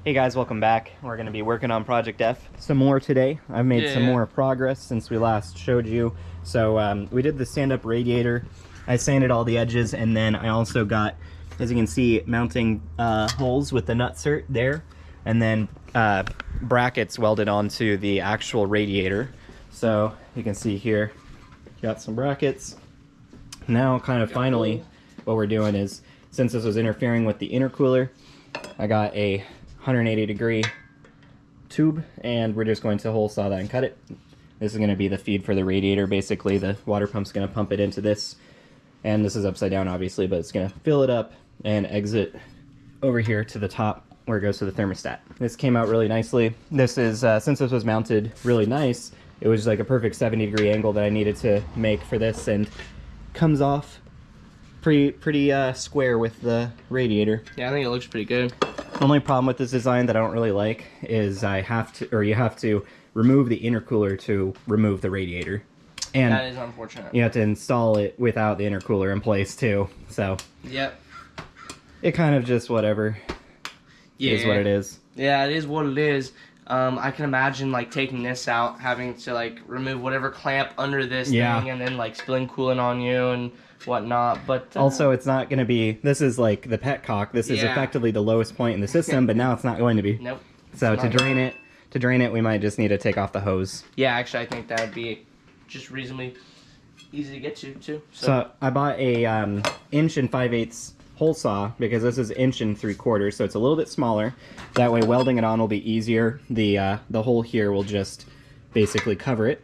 Hey guys, welcome back. We're going to be working on Project F some more today. I've made some more progress since we last showed you. So we did the stand-up radiator. I sanded all the edges, and then I also got, as you can see, mounting holes with the nutsert there, and then brackets welded onto the actual radiator. So you can see here, got some brackets. Now kind of finally what we're doing is, since this was interfering with the intercooler, I got a 180-degree tube, and we're just going to hole saw that and cut it. This is going to be the feed for the radiator. Basically, the water pump's going to pump it into this, and this is upside down, obviously, but it's going to fill it up and exit over here to the top where it goes to the thermostat. This came out really nicely. This is, since this was mounted really nice, it was like a perfect 70-degree angle that I needed to make for this, and comes off pretty square with the radiator. Yeah, I think it looks pretty good. The only problem with this design that I don't really like is you have to remove the intercooler to remove the radiator. And that is unfortunate. You have to install it without the intercooler in place too. So yep. It kind of just whatever is what it is. Yeah, it is what it is. I can imagine like taking this out, having to like remove whatever clamp under this thing, and then like spilling coolant on you and whatnot. But also, it's not going to be, this is like the petcock. This is effectively the lowest point in the system, but now it's not going to be. Nope. So to drain it, we might just need to take off the hose. Yeah, actually, I think that would be just reasonably easy to get to too. So I bought a 1 5/8" hole saw because this is 1 3/4", so it's a little bit smaller. That way, welding it on will be easier. The hole here will just basically cover it.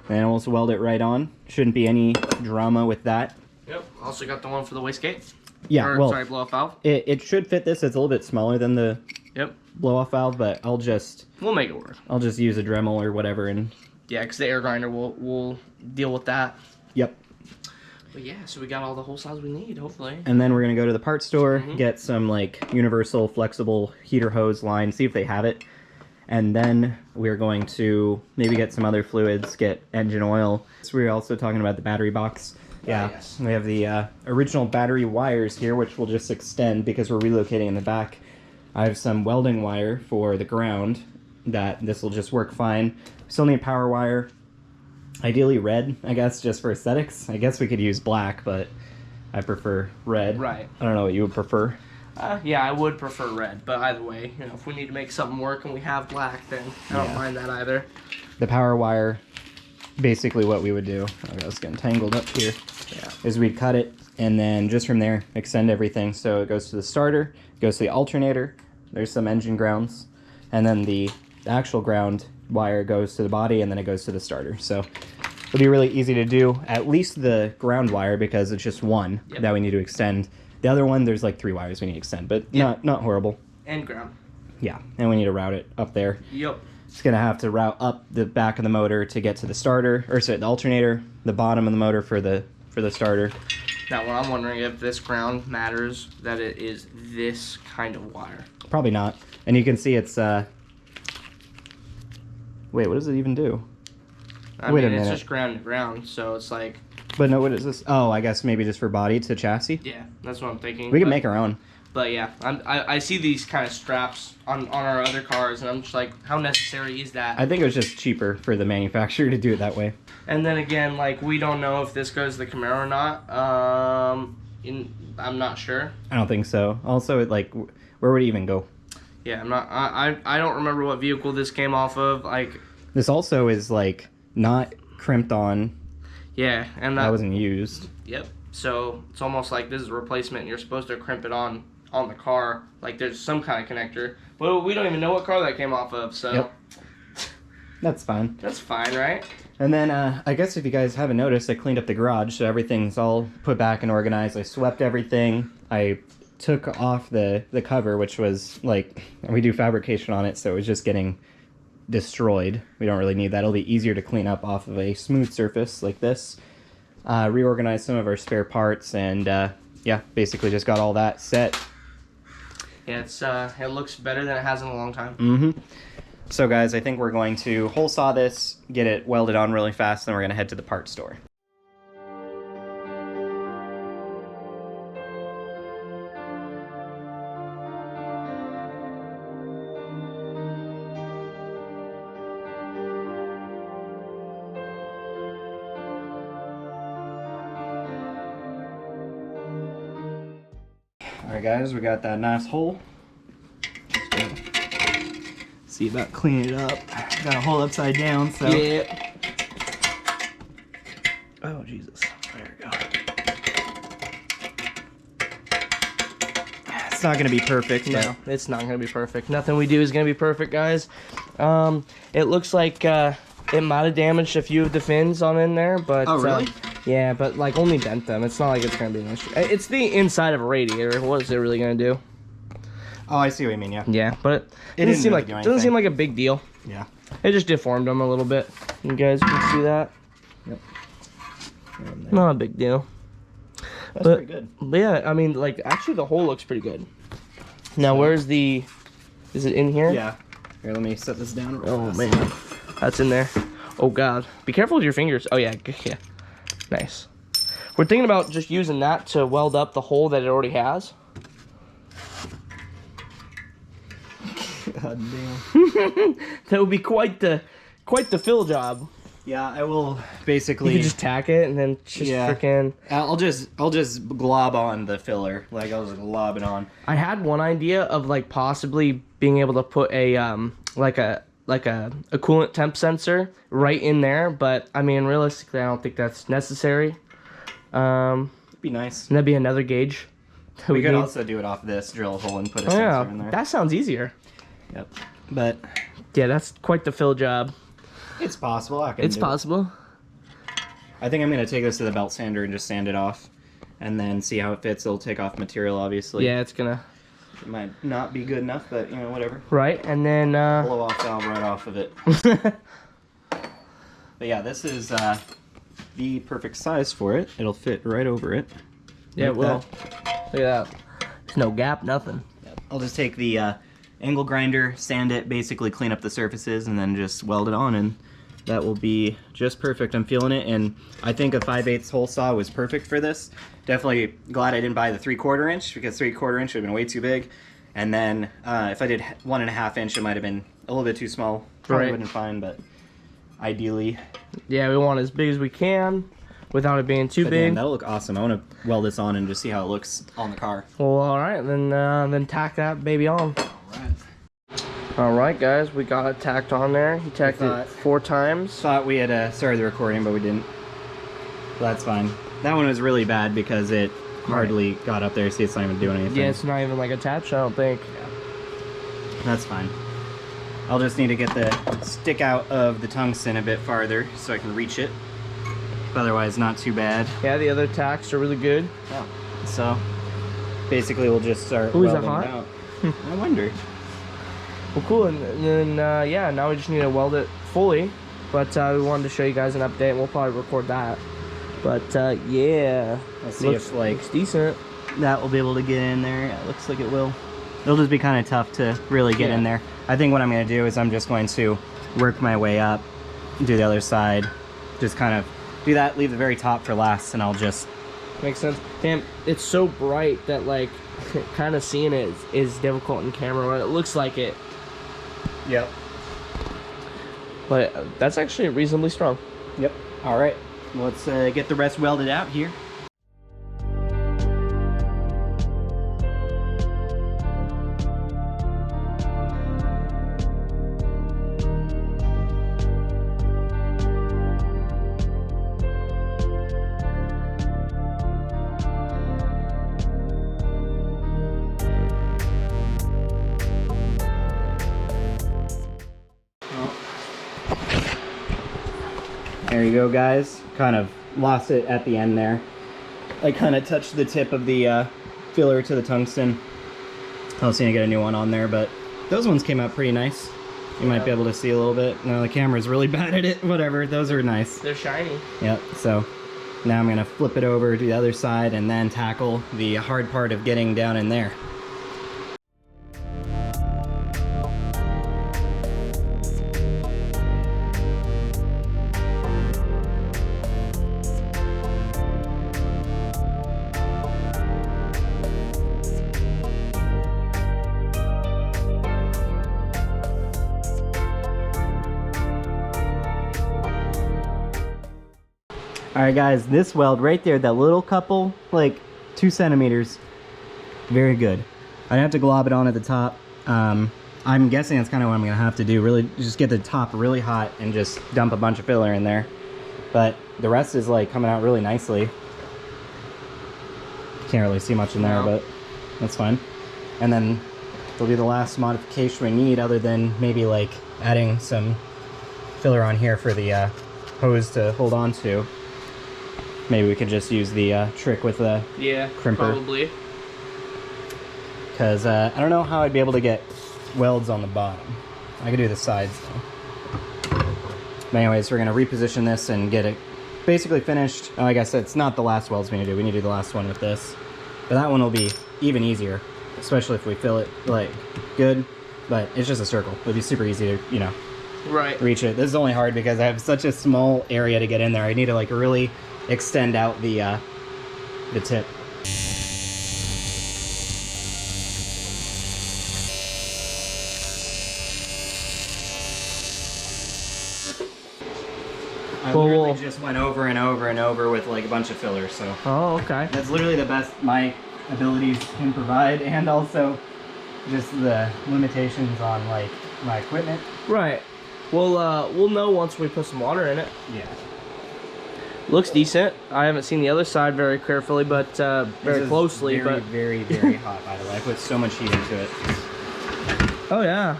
And we'll just weld it right on. Shouldn't be any drama with that. Yep. Also got the one for the wastegate. Yeah, or, well, sorry, blow-off valve. It should fit this. It's a little bit smaller than the blow-off valve, but we'll make it work. I'll just use a Dremel or whatever, and yeah, because the air grinder will deal with that. Yep. But yeah, so we got all the hole saws we need, hopefully. And then we're gonna go to the parts store, get some like universal flexible heater hose line, see if they have it. And then we're going to maybe get some other fluids, get engine oil. So we're also talking about the battery box. Yeah, yes. We have the original battery wires here, which we'll just extend because we're relocating in the back. I have some welding wire for the ground that this will just work fine. Still need power wire. Ideally red, I guess, just for aesthetics. I guess we could use black, but I prefer red. Right. I don't know what you would prefer. Yeah, I would prefer red, but either way, you know, if we need to make something work and we have black, then I don't mind that either. The power wire, basically what we would do, I was getting tangled up here, is we'd cut it, and then just from there, extend everything. So it goes to the starter, goes to the alternator, there's some engine grounds, and then the actual ground wire goes to the body, and then it goes to the starter. So it'll be really easy to do, at least the ground wire, because it's just one that we need to extend. The other one, there's like 3 wires we need to extend, but not horrible. And ground. Yeah, and we need to route it up there. Yep. It's going to have to route up the back of the motor to get to the starter, or sorry, the alternator, the bottom of the motor for the starter. Now, what I'm wondering if this ground matters, that it is this kind of wire. Probably not. And you can see it's, wait, what does it even do? I mean, it's just ground to ground, so it's like... But no, what is this? Oh, I guess maybe just for body to chassis? Yeah, that's what I'm thinking. We can make our own. But yeah, I see these kind of straps on our other cars, and I'm just like, how necessary is that? I think it was just cheaper for the manufacturer to do it that way. And then again, like, we don't know if this goes to the Camaro or not. I'm not sure. I don't think so. Also, like, where would it even go? Yeah, I don't remember what vehicle this came off of. Like, this also is like not crimped on. Yeah, and that wasn't used. Yep. So it's almost like this is a replacement, and you're supposed to crimp it on the car. Like there's some kind of connector, but we don't even know what car that came off of. So that's fine. That's fine, right? And then I guess if you guys haven't noticed, I cleaned up the garage, so everything's all put back and organized. I swept everything. I took off the cover, which was like, we do fabrication on it, so it was just getting destroyed. We don't really need that. It'll be easier to clean up off of a smooth surface like this. Reorganize some of our spare parts, and yeah, basically just got all that set. Yeah, it looks better than it has in a long time. So guys, I think we're going to hole saw this, get it welded on really fast, then we're going to head to the parts store. guys, we got that nice hole. See about cleaning it up. Got a hole upside down, so. Yeah. Oh, Jesus. There we go. It's not going to be perfect. No, it's not going to be perfect. Nothing we do is going to be perfect, guys. It looks like it might have damaged a few of the fins on in there, but... Oh, really? Yeah, but like only bent them. It's not like it's going to be an issue. It's the inside of a radiator. What is it really going to do? Oh, I see what you mean, yeah. Yeah, but It doesn't seem like a big deal. Yeah. It just deformed them a little bit. You guys can see that. Yep. Not a big deal. That's pretty good. But yeah, I mean, like, actually the hole looks pretty good. Now, where's the... Is it in here? Yeah. Here, let me set this down real Oh, fast. man. That's in there. Oh, God. Be careful with your fingers. Oh, yeah. Yeah. Nice. We're thinking about just using that to weld up the hole that it already has. God damn. That would be quite the fill job. Yeah, I will basically... You can just tack it and then just freaking... I'll just glob on the filler. Like, I'll just glob it on. I had one idea of, like, possibly being able to put a, like a coolant temp sensor right in there, but, I mean, realistically, I don't think that's necessary. It'd be nice. And that'd be another gauge. We could also do it off this drill hole and put a sensor in there. That sounds easier. Yep. But... Yeah, that's quite the fill job. It's possible. It's possible. I think I'm going to take this to the belt sander and just sand it off. And then see how it fits. It'll take off material, obviously. Yeah, it's gonna... It might not be good enough, but, you know, whatever. Right, and then... Blow off valve right off of it. But yeah, this is the perfect size for it. It'll fit right over it. Yeah, like it will. that. Look at that. There's no gap, nothing. Yep. I'll just take the angle grinder, sand it, basically clean up the surfaces, and then just weld it on, and that will be just perfect. I'm feeling it, and I think a 5/8 hole saw was perfect for this. Definitely glad I didn't buy the 3/4 inch, because 3/4 inch would have been way too big. And then if I did 1.5 inch, it might have been a little bit too small. Probably would have been fine, but ideally. Yeah, we want as big as we can without it being too But big. damn, that'll look awesome. I want to weld this on and just see how it looks on the car. Well, all right, then tack that baby on. All right, guys, we got it tacked on there. You tacked it 4 times. Thought we had started the recording, but we didn't. So that's fine. That one was really bad because it hardly got up there. See, it's not even doing anything. Yeah, it's not even like attached, I don't think. Yeah. That's fine. I'll just need to get the stick out of the tungsten a bit farther so I can reach it. Otherwise, not too bad. Yeah, the other tacks are really good. Oh. So, basically, we'll just start Ooh, is that welding hot? it out. I wonder. Well, cool, and then, yeah, now we just need to weld it fully. But we wanted to show you guys an update, and we'll probably record that. But, yeah. Let's see if, like, looks decent. that will be able to get in there. Yeah, it looks like it will. It'll just be kind of tough to really get in there. I think what I'm going to do is I'm just going to work my way up, do the other side, just kind of do that, leave the very top for last, and I'll just... Makes sense. Damn, it's so bright that, like, kind of seeing it is difficult in camera, but it looks like it. Yep. But that's actually reasonably strong. Yep. All right. Let's get the rest welded out here. There you go, guys. Kind of lost it at the end there. I kind of touched the tip of the filler to the tungsten. I was going to get a new one on there, but those ones came out pretty nice. You might be able to see a little bit. No, the camera's really bad at it. Whatever, those are nice. They're shiny. Yep, so now I'm going to flip it over to the other side and then tackle the hard part of getting down in there. Alright guys, this weld right there, that little couple, like 2 centimeters, Very good. I'd have to glob it on at the top. I'm guessing that's kind of what I'm gonna have to do. Really, just get the top really hot and just dump a bunch of filler in there. But the rest is like coming out really nicely. Can't really see much in there, but that's fine. And then it'll be the last modification we need, other than maybe like adding some filler on here for the hose to hold on to. Maybe we could just use the trick with the crimper. Probably. Because I don't know how I'd be able to get welds on the bottom. I could do the sides though. But anyways, we're going to reposition this and get it basically finished. Like I said, it's not the last welds we need to do. We need to do the last one with this. But that one will be even easier, especially if we fill it like good. But it's just a circle. It'll be super easy to, you know, reach it. This is only hard because I have such a small area to get in there. I need to like really extend out the tip. I literally just went over and over and over with like a bunch of fillers, so. Oh, okay. That's literally the best my abilities can provide, and also just the limitations on like my equipment. Right. We'll know once we put some water in it. Yeah. Looks decent. I haven't seen the other side very carefully, but very closely. Very, very hot, by the way. I put so much heat into it. Oh yeah.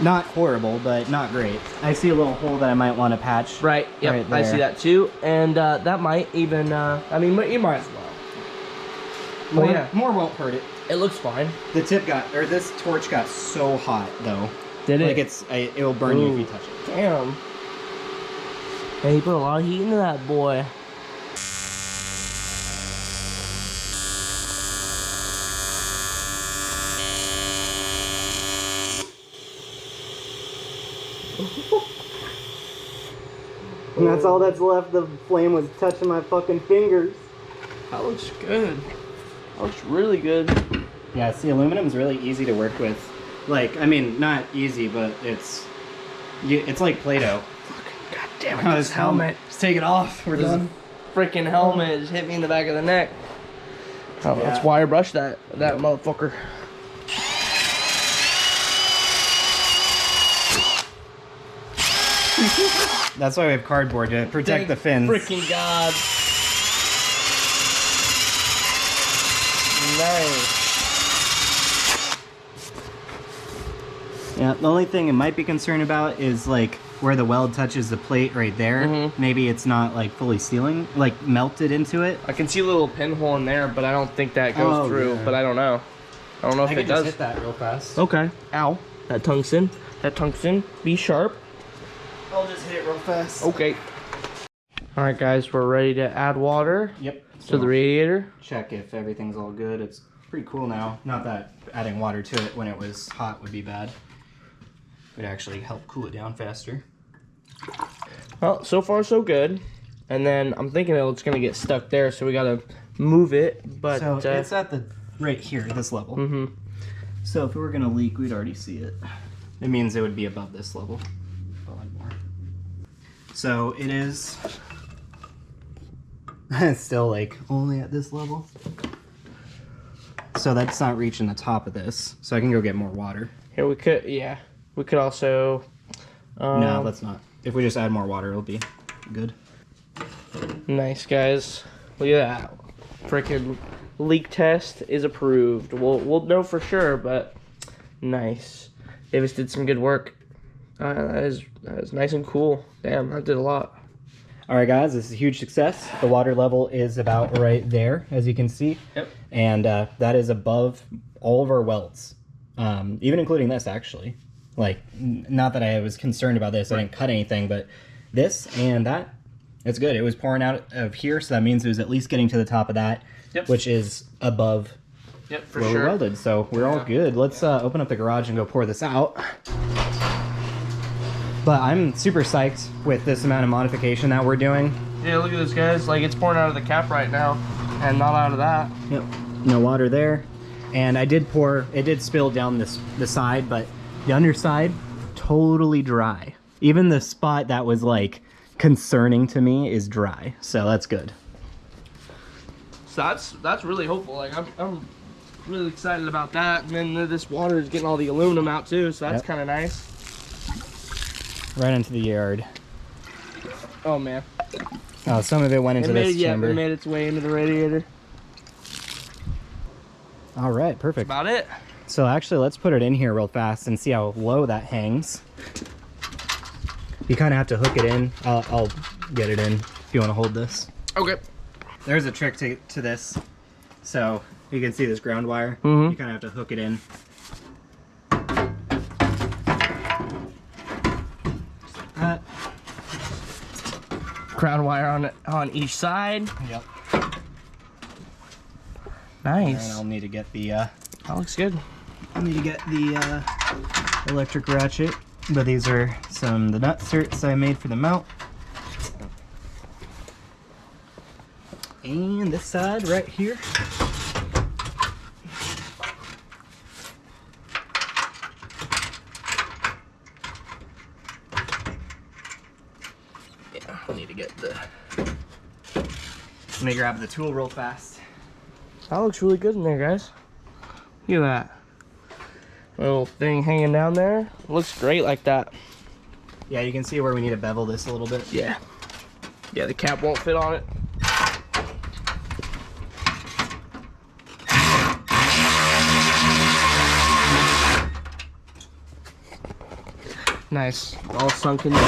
Not horrible, but not great. I see a little hole that I might want to patch. Right. Yep. Right I see there. that too, and that might even. I mean, you might as well. More won't hurt it. It looks fine. The tip this torch got so hot though. Did it? Like it will burn you if you touch it. Damn. Hey, you put a lot of heat into that boy. And that's all that's left. The flame was touching my fucking fingers. That looks good. That looks really good. Yeah, see, aluminum's really easy to work with. Like, I mean, not easy, but it's like Play-Doh. God damn it, this helmet. Just take it off. We're done. Freaking helmet just hit me in the back of the neck. Oh, yeah. That's wire brush that motherfucker. That's why we have cardboard to protect the fins. Freaking God. Nice. Yeah, the only thing I might be concerned about is like where the weld touches the plate right there. Mm-hmm. Maybe it's not like fully sealing, like melted into it. I can see a little pinhole in there, but I don't think that goes through. Yeah. But I don't know. I don't know if it does. I can just hit that real fast. Okay. Ow. That tungsten. Be sharp. I'll just hit it real fast. Okay. All right, guys, we're ready to add water. Yep. To the radiator. Check if everything's all good. It's pretty cool now. Not that adding water to it when it was hot would be bad. It would actually help cool it down faster. Well, so far so good. And then I'm thinking it's gonna get stuck there, so we gotta move it. But so it's at the right here, this level. Mm-hmm. So if it were gonna leak, we'd already see it. It means it would be above this level. More. So it is. It's still like only at this level. So that's not reaching the top of this. So I can go get more water. Here we could, yeah. We could also... no, let's not. If we just add more water, it'll be good. Nice, guys. Look at that. Freaking leak test is approved. We'll know for sure, but nice. Davis did some good work. That is nice and cool. Damn, that did a lot. All right, guys, this is a huge success. The water level is about right there, as you can see. Yep. And that is above all of our welds, even including this, actually. Like, not that I was concerned about this. I didn't cut anything, but this and that, it's good. It was pouring out of here, so that means it was at least getting to the top of that, which is above where we welded. So we're all good. Let's open up the garage and go pour this out. But I'm super psyched with this amount of modification that we're doing. Yeah, look at this, guys. Like, it's pouring out of the cap right now, and not out of that. Yep. No water there. And I did pour, it did spill down the side, but the underside, totally dry. Even the spot that was, like, concerning to me is dry. So that's good. So So that's really hopeful. Like I'm really excited about that. And then this water is getting all the aluminum out too, so that's kind of nice. Right into the yard. Oh man. Oh, some of it went into this chamber. Yeah, it made its way into the radiator. All right, perfect. That's about it. So actually, let's put it in here real fast and see how low that hangs. You kind of have to hook it in. I'll get it in if you want to hold this. Okay. There's a trick to this. So you can see this ground wire. Mm-hmm. You kind of have to hook it in. That. Ground wire on each side. Yep. Nice. And I'll need to get the. That looks good. I need to get the electric ratchet, but these are the nut certs I made for the mount. And this side right here. Yeah, I need to get the. Let me grab the tool real fast. That looks really good in there, guys. Look at that. Little thing hanging down there. Looks great like that. Yeah, you can see where we need to bevel this a little bit. Yeah. Yeah, the cap won't fit on it. Nice. All sunk in there.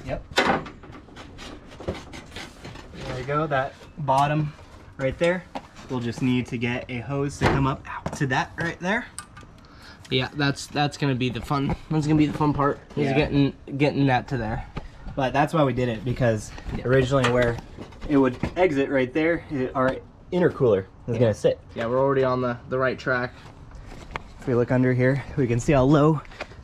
Yep. There you go, that bottom right there. We'll just need to get a hose to come up to that right there. Yeah, that's gonna be the fun. That's gonna be the fun part. Is getting that to there. But that's why we did it, because originally where it would exit right there, our intercooler is gonna sit. Yeah, we're already on the right track. If we look under here, we can see how low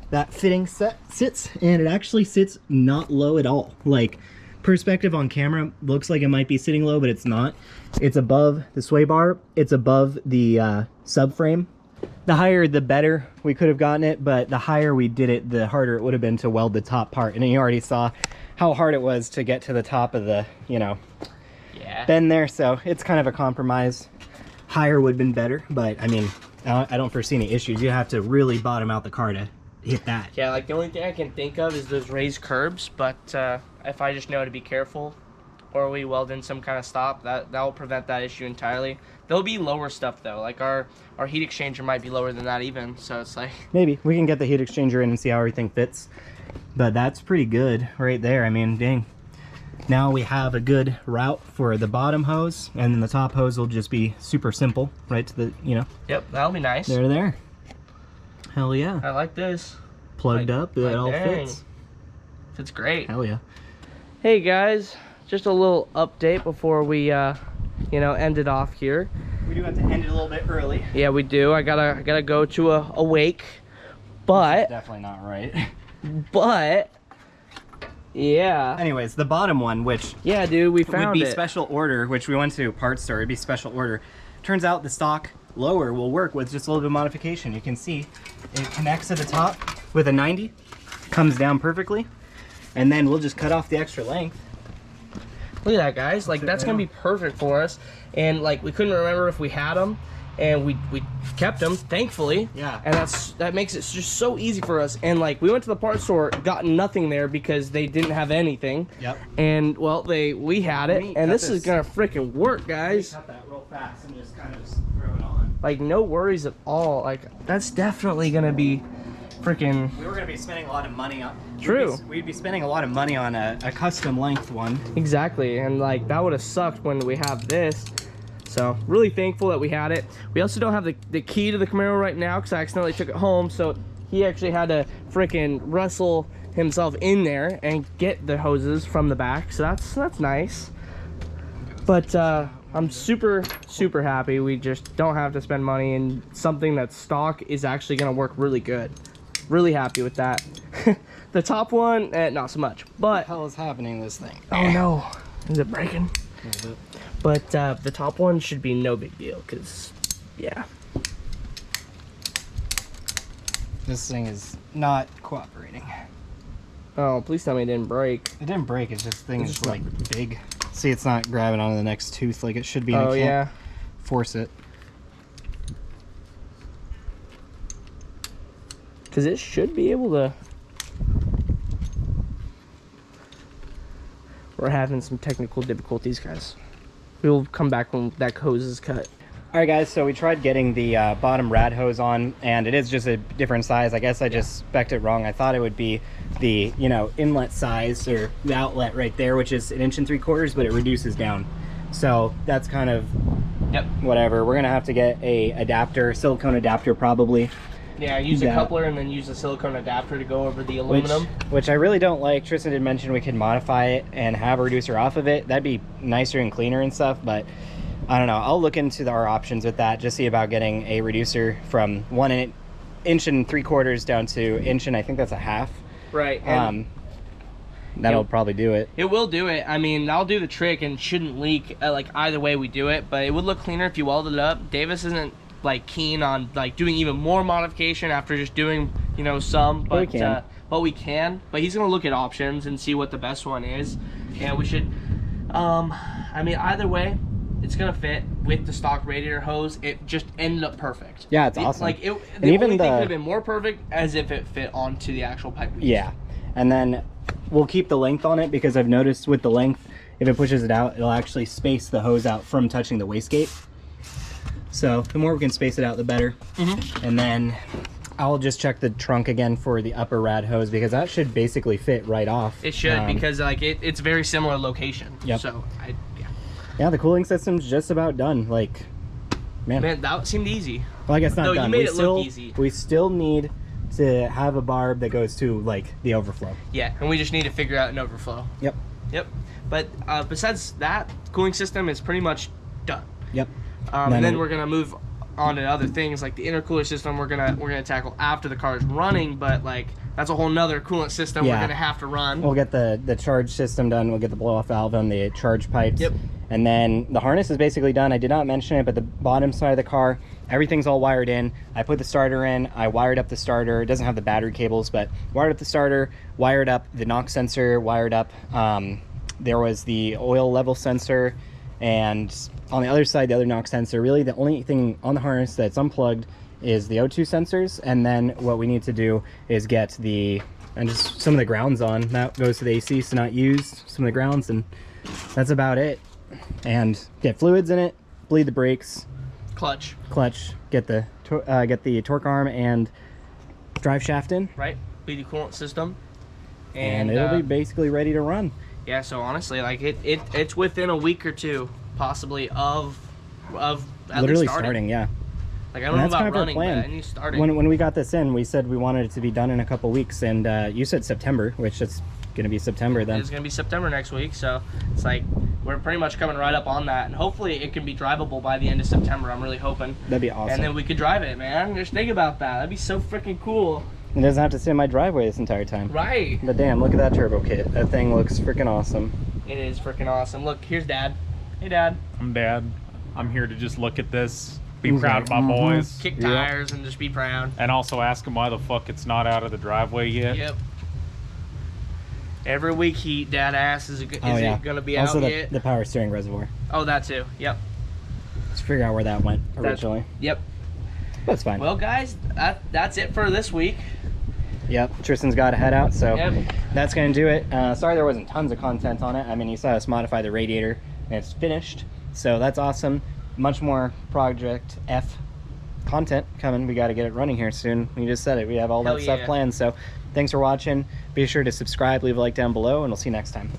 that fitting set sits, and it actually sits not low at all. Like, perspective on camera looks like it might be sitting low, but it's not. It's above the sway bar. It's above the subframe. The higher the better we could have gotten it, but the higher we did it, the harder it would have been to weld the top part. And you already saw how hard it was to get to the top of the, bend there. So it's kind of a compromise. Higher would have been better, but I mean, I don't foresee any issues. You have to really bottom out the car to hit that. Yeah, like the only thing I can think of is those raised curbs, but if I just know to be careful, or we weld in some kind of stop, that will prevent that issue entirely. There'll be lower stuff though, like our heat exchanger might be lower than that even, so it's like... Maybe, we can get the heat exchanger in and see how everything fits. But that's pretty good right there, I mean, dang. Now we have a good route for the bottom hose, and then the top hose will just be super simple, right to the, Yep, that'll be nice. There. Hell yeah. I like this. Plugged up, it all fits. Fits great. Hell yeah. Hey guys, just a little update before we end it off here. We do have to end it a little bit early. Yeah, we do. I gotta go to a wake, but definitely not right. But yeah. Anyways, the bottom one, which dude, we found would be it. Special order, which we went to parts store. It'd be special order. Turns out the stock lower will work with just a little bit of modification. You can see it connects at the top with a 90, comes down perfectly, and then we'll just cut off the extra length. Look at that, guys. Like, that's gonna be perfect for us. And like, we couldn't remember if we had them, and we kept them, thankfully. Yeah. And that makes it just so easy for us. And like, we went to the parts store, got nothing there because they didn't have anything. Yep. And well, we had it, and this is gonna freaking work, guys. Cut that real fast and just kind of throw it on. Like, no worries at all. Like, that's definitely gonna be freaking... We were gonna be spending a lot of money on... True. We'd be spending a lot of money on a custom length one. Exactly, and like, that would have sucked when we have this. So, really thankful that we had it. We also don't have the key to the Camaro right now because I accidentally took it home, so he actually had to freaking wrestle himself in there and get the hoses from the back, so that's nice. But I'm super happy we just don't have to spend money, and something that's stock is actually gonna work really good. Really happy with that. The top one, not so much, but... What the hell is happening to this thing? Oh no, is it breaking? But the top one should be no big deal, because, yeah. This thing is not cooperating. Oh, please tell me it didn't break. It didn't break. It's just things like big. See, it's not grabbing onto the next tooth like it should be. Oh, I can't yeah. force it. Because it should be able to. We're having some technical difficulties, guys. We will come back when that hose is cut. All right, guys, so we tried getting the bottom rad hose on, and it is just a different size. I guess I just spec'd it wrong. I thought it would be the, you know, inlet size, or the outlet right there, which is 1 3/4, but it reduces down. So that's kind of whatever. We're gonna have to get a adapter, silicone adapter probably. Yeah, use a coupler and then use a silicone adapter to go over the aluminum. Which I really don't like. Tristan did mention we could modify it and have a reducer off of it. That'd be nicer and cleaner and stuff, but I don't know. I'll look into our options with that, just see about getting a reducer from 1 3/4 down to 1 and I think that's 1/2. Right. That'll probably do it. It will do it. I mean, that'll do the trick and shouldn't leak like either way we do it, but it would look cleaner if you welded it up. Davis isn't like keen on like doing even more modification after just doing, you know, some, but we can. But he's gonna look at options and see what the best one is, and we should I mean, either way it's gonna fit with the stock radiator hose. It just ended up perfect. Yeah, it's awesome. Like the only thing could have been more perfect as if it fit onto the actual pipe. Yeah, and then we'll keep the length on it, because I've noticed with the length, if it pushes it out, it'll actually space the hose out from touching the wastegate. So the more we can space it out, the better. And then I'll just check the trunk again for the upper rad hose, because that should basically fit right off. It should, because like it's very similar location. Yep. So yeah, the cooling system's just about done. Like, man, that seemed easy. Well, I guess not done. You made it look easy. We still need to have a barb that goes to like the overflow. Yeah, and we just need to figure out an overflow. Yep. But besides that, cooling system is pretty much done. Yep. And then we're gonna move on to other things like the intercooler system. We're gonna tackle after the car is running, but like that's a whole nother coolant system we're gonna have to run. We'll get the charge system done. We'll get the blow off valve and the charge pipes. Yep. And then the harness is basically done. I did not mention it, but the bottom side of the car, everything's all wired in. I put the starter in. I wired up the starter. It doesn't have the battery cables, but wired up the starter, wired up the NOx sensor, wired up. There was the oil level sensor, and on the other side, the other NOx sensor. Really, the only thing on the harness that's unplugged is the O2 sensors, and then what we need to do is get just some of the grounds on. That goes to the AC, so not used. Some of the grounds, and that's about it. And get fluids in it, bleed the brakes, clutch, get the torque arm and drive shaft in. Right, bleed the coolant system, and it'll be basically ready to run. Yeah, so honestly, like it's within a week or two, possibly of literally starting. Yeah. Like I don't know about running, but I need starting. When we got this in, we said we wanted it to be done in a couple weeks, and you said September, which is going to be September then. It's going to be September next week, so it's like we're pretty much coming right up on that, and hopefully it can be drivable by the end of September. I'm really hoping. That'd be awesome. And then we could drive it, man. Just think about that. That'd be so freaking cool. It doesn't have to sit in my driveway this entire time. Right. But damn, look at that turbo kit. That thing looks freaking awesome. It is freaking awesome. Look, here's Dad. Hey, Dad. I'm Dad. I'm here to just look at this, be proud of my boys. Kick tires and just be proud. And also ask them why the fuck it's not out of the driveway yet. Yep. Every week Dad asks, is it going to be out yet? The power steering reservoir. Oh, that too. Yep. Let's figure out where that went originally. Yep. That's fine. Well, guys, that's it for this week. Yep, Tristan's got to head out, so that's going to do it. Sorry there wasn't tons of content on it. I mean, you saw us modify the radiator, and it's finished, so that's awesome. Much more Project F content coming. We got to get it running here soon. We just said it. We have all that stuff planned, so thanks for watching. Be sure to subscribe, leave a like down below, and we'll see you next time.